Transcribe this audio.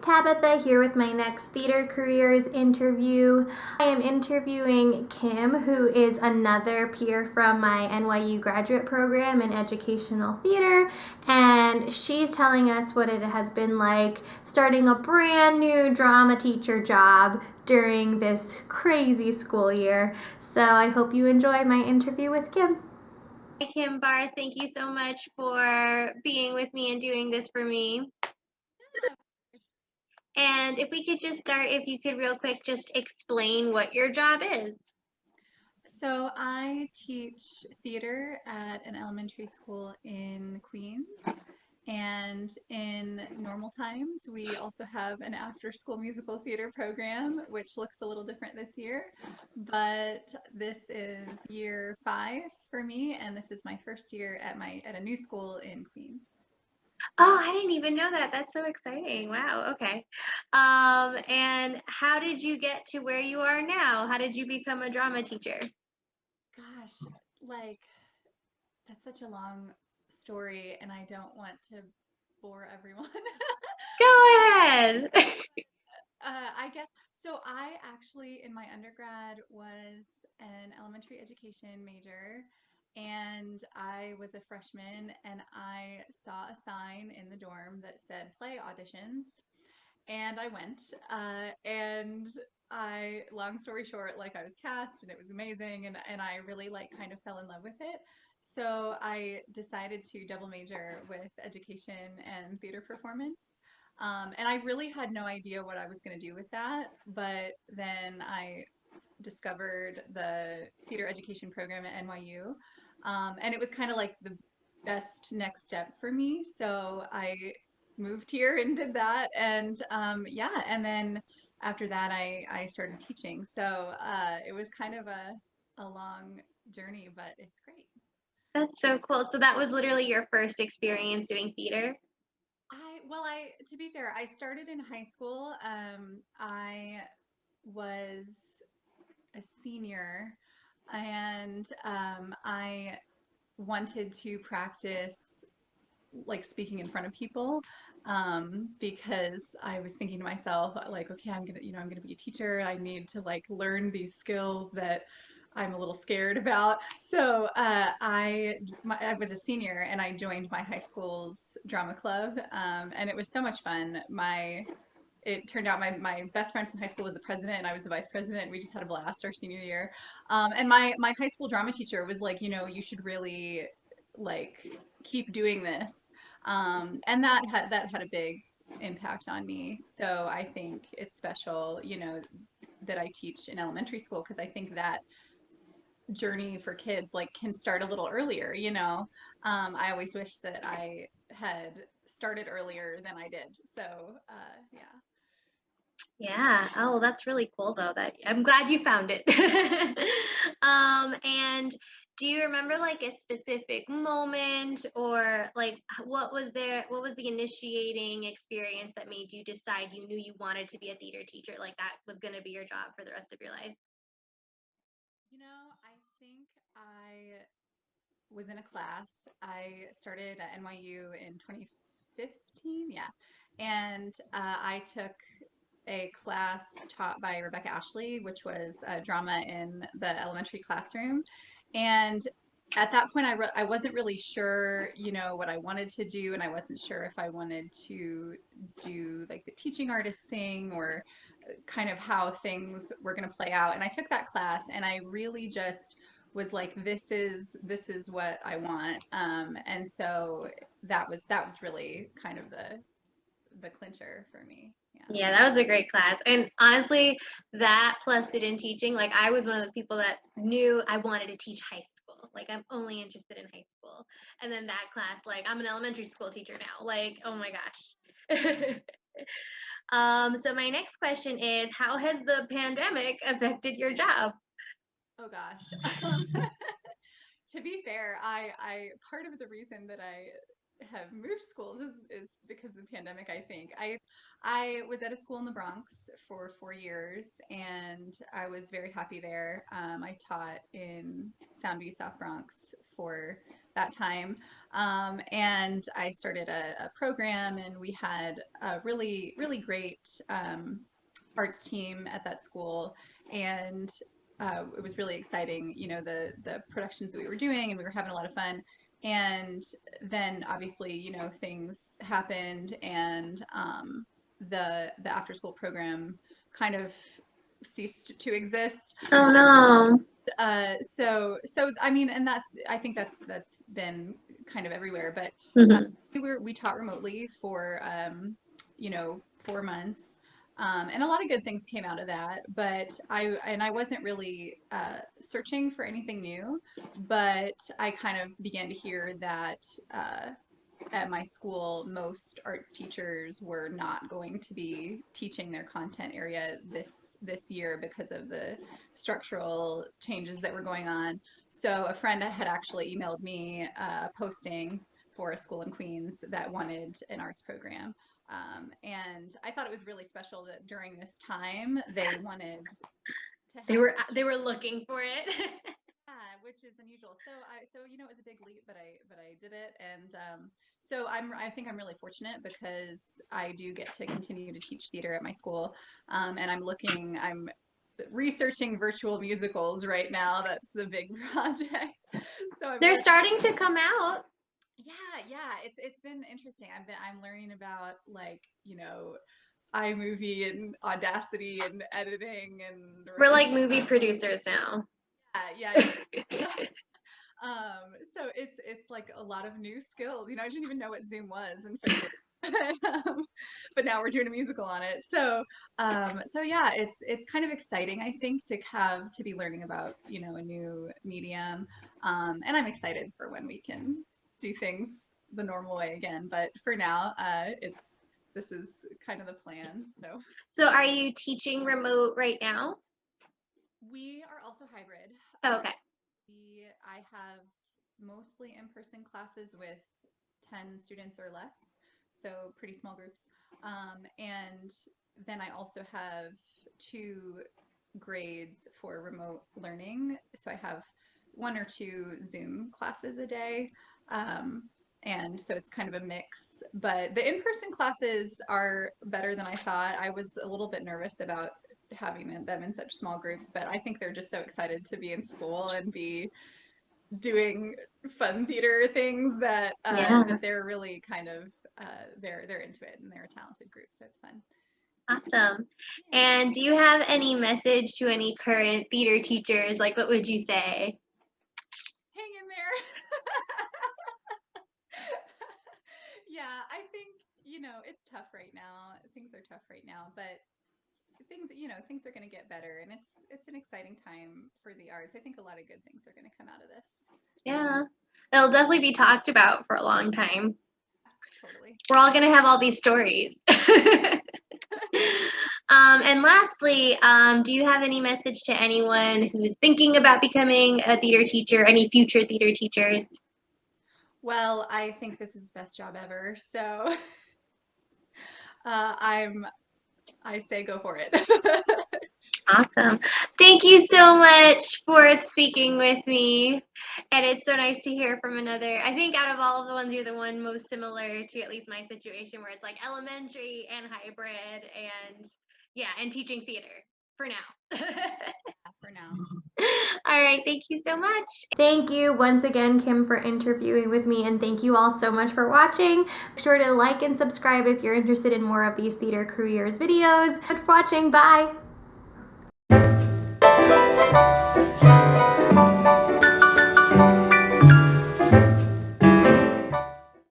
Tabitha here with my next theater careers interview. I am interviewing Kim, who is another peer from my NYU graduate program in educational theater, and she's telling us what it has been like starting a brand new drama teacher job during this crazy school year. So I hope you enjoy my interview with Kim. Hi, Kim Barr. Thank you so much for being with me and doing this for me. And if we could just start, if you could real quick just explain what your job is. So I teach theater at an elementary school in Queens. And in normal times, we also have an after-school musical theater program, which looks a little different this year. But this is year 5 for me, and this is my first year at a new school in Queens. Oh, I didn't even know that. That's so exciting. Wow. Okay. And how did you get to where you are now? How did you become a drama teacher? Gosh, like that's such a long story, and I don't want to bore everyone. Go Uh, ahead. I guess so. I actually, in my undergrad, was an elementary education major, and I was a freshman, and I saw a sign in the dorm that said play auditions, and I went. And long story short, like I was cast, and it was amazing, and I really like kind of fell in love with it. So I decided to double major with education and theater performance. And I really had no idea what I was going to do with that. But then I discovered the theater education program at NYU. And it was kind of like the best next step for me. So I moved here and did that. And yeah, and then after that, I started teaching. So it was kind of a long journey, but it's great. That's so cool. So that was literally your first experience doing theater? To be fair, I started in high school. I was a senior, and I wanted to practice like speaking in front of people, because I was thinking to myself, like, okay, I'm gonna be a teacher. I need to like learn these skills that I'm a little scared about. So I was a senior and I joined my high school's drama club, and it was so much fun. It turned out my best friend from high school was the president and I was the vice president. We just had a blast our senior year. And my high school drama teacher was like, you should really like keep doing this. And that had a big impact on me. So I think it's special, that I teach in elementary school because I think that journey for kids like can start a little earlier. I always wish that I had started earlier than I did. So yeah. Yeah. Oh, that's really cool though. That I'm glad you found it. And do you remember like a specific moment or like what was the initiating experience that made you decide you knew you wanted to be a theater teacher, like that was going to be your job for the rest of your life? I think I was in a class. I started at NYU in 2015, yeah. And I took a class taught by Rebecca Ashley, which was drama in the elementary classroom. And at that point, I wasn't really sure, what I wanted to do, and I wasn't sure if I wanted to do like the teaching artist thing or kind of how things were going to play out. And I took that class, and I really just was like, this is what I want. And so that was really kind of the clincher for me. Yeah. Yeah, that was a great class. And honestly, that plus student teaching, like I was one of those people that knew I wanted to teach high school. Like I'm only interested in high school. And then that class, like I'm an elementary school teacher now. Like, oh my gosh. So my next question is, how has the pandemic affected your job? Oh gosh. To be fair, I part of the reason that I have moved schools is because of the pandemic, I think. I was at a school in the Bronx for 4 years and I was very happy there. I taught in Soundview, South Bronx for that time. And I started a program, and we had a really, really great arts team at that school. And it was really exciting, the productions that we were doing, and we were having a lot of fun. And then obviously, things happened, and the after school program kind of ceased to exist. Oh no. So I mean, and I think that's been kind of everywhere, but Mhm. we taught remotely for 4 months. And a lot of good things came out of that, but I wasn't really searching for anything new, but I kind of began to hear that at my school, most arts teachers were not going to be teaching their content area this year because of the structural changes that were going on. So a friend had actually emailed me posting for a school in Queens that wanted an arts program. And I thought it was really special that during this time they wanted to have They were looking for it. yeah, which is unusual. So it was a big leap, but I did it, and so I think I'm really fortunate because I do get to continue to teach theater at my school, and I'm researching virtual musicals right now. That's the big project. So They're starting to come out. yeah, it's been interesting. I'm learning about iMovie and Audacity and editing and We're like movie producers now. yeah. So it's like a lot of new skills. I didn't even know what Zoom was in February. But now we're doing a musical on it. So yeah, it's kind of exciting, I think, to be learning about, a new medium. And I'm excited for when we can do things the normal way again. But for now, this is kind of the plan. So are you teaching remote right now? We are also hybrid. Oh, okay. I have mostly in-person classes with 10 students or less, so pretty small groups. And then I also have 2 grades for remote learning. So I have 1 or 2 Zoom classes a day. And so it's kind of a mix. But the in-person classes are better than I thought. I was a little bit nervous about having them in such small groups, but I think they're just so excited to be in school and be doing fun theater things that they're really kind of they're into it, and they're a talented group, so it's fun. Awesome. And do you have any message to any current theater teachers? Like, what would you say? Hang in there. Yeah, I think it's tough right now. Things are tough right now, but things are going to get better, and it's an exciting time for the arts. I think a lot of good things are going to come out of this. Yeah. It'll definitely be talked about for a long time. Totally. We're all going to have all these stories. And lastly, do you have any message to anyone who's thinking about becoming a theater teacher, any future theater teachers? Well, I think this is the best job ever, so I say go for it. Awesome. Thank you so much for speaking with me. And it's so nice to hear from another. I think out of all of the ones, you're the one most similar to at least my situation, where it's like elementary and hybrid and teaching theater for now. For now. All right. Thank you so much. Thank you once again, Kim, for interviewing with me. And thank you all so much for watching. Be sure to like and subscribe if you're interested in more of these theater careers videos. Thanks for watching. Bye.